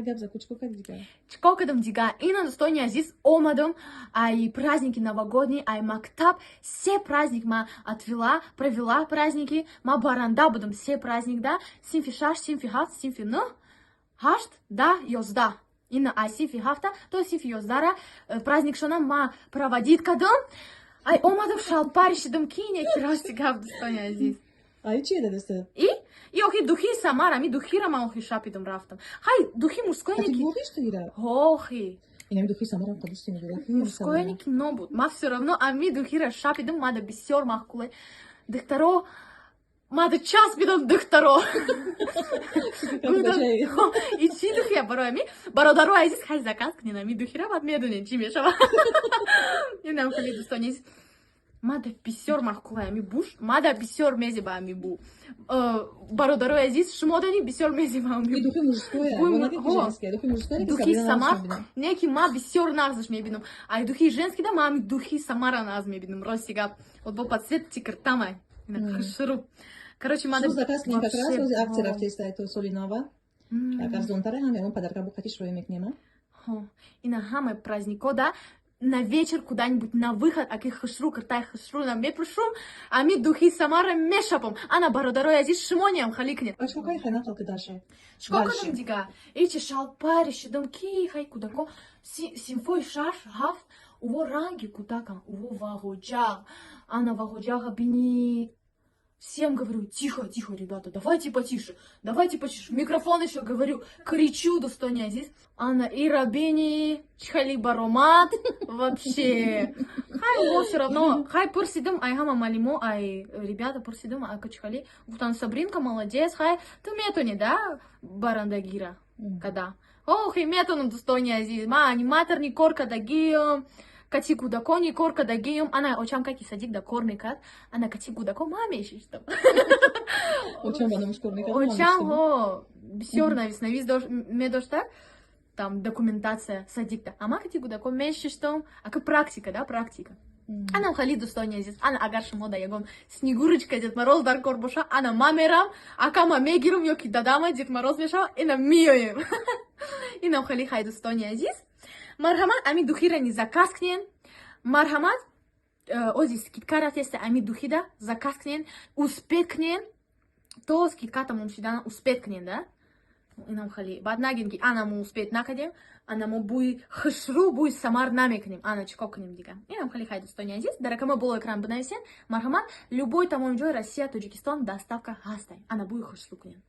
гап за кучку как дига. Чикокадам дига. Ина достойный азиз омадам, ай праздники новогодние, ай мактаб, все праздник ма отвела, провела праздники, ма баранда будем все праздник, да, симфи шаш, симфи хафт, симфи ну, хашт, да, ёзда. Ина ай симфи хафта, то симфи ёздара, праздник шона ма проводит кадам, ай омадам шалпаришидам кине, кирашти гап достойный азиз. Ай, чие да десте? И охи духи самара, ми духира ма охи шапидам рафтам. Хай духи мужской А ты неки. глухи что ира? Охи. И нам духи самара кадусти не духи. Мужской неки нобут. Ма все равно, а ми духира шапидам, мада бисер махкуле. Дыхтаро, мада час бидам дыхтаро. И чи духия бароя ми, бародаро айзис хай заказ книна, ми духира мад медунен чи мешава. И нам хали достойнись. Мада бисер махкуле, ми буш, мада бисер мези ба ми бу. Бародаро айзис шмотани бисер мези ба ми. И духи мужское, она как женское, духи мужское. Духи самар, неки ма бисер назаш ми бидам. Ай духи женски да мами духи самара наз ми бидам. Росига, от бо подсвет ти картамай. На хашру. Короче, мада... Что заказ мне как раз возле акции рафтеста это Солинова. А как зонтаре хаме он подарка бухати швоем к нема. И на хаме празднико, да, на вечер куда-нибудь на выход, а ки хашру, картай хашру, на ме прошум, а ми духи самара мешапом, а на бародарой азис шимониям халикне. А что кай хана толка дальше? Шкока нам дига, эти шалпариши, дом ки хай кудако, симфой шаш, хаф, уво ранги кудака, уво вагоджаг, а на вагоджага бини... Всем говорю, тихо, тихо, ребята, давайте потише, микрофон еще говорю, кричу достойный азиз. Анна и Рабини, чхали баромат, вообще. Хай, его все равно, хай пурсидым, ай хама малимо, ай, ребята пурсидым, ай качхали. Бутан Сабринка, молодец, хай, ты метони, да, барандагира, когда. Ох, и метоном достойный азиз, ма, аниматор не корка дагием. Катику да кони, корка да геем, она очам каки садик да корный кат, она катику да ко маме еще что. Очам она мушкорный кат. Очам о, бисерна весновиз медошта, там документация садик-то, а ма катику да ко меньше что, а как практика, да, практика. Она хали достойная здесь, она агарша мода ягом, Снегурочка, Дед Мороз, дар корбуша, она мамерам, а кама мегирум йоки дадама, Дед Мороз мешал, и на миоем. И нам хали хай достойная здесь. Мархамат, ами духира не заказ кнен. Мархамат, ози скидка рафтеста, ами духида заказ кнен, успет кнен. То скидка там умшидана успет кнен, да? И нам хали. Баднагинги, ана му успет накадем, ана му буй хашру, буй самар намекнем, ана чко кнем дига. И нам хали хай достойня здесь. Даракама было экран бнавсен. Мархамат, любой там он джой Россия, Таджикистан, доставка гастай. Ана буй хашру кнен.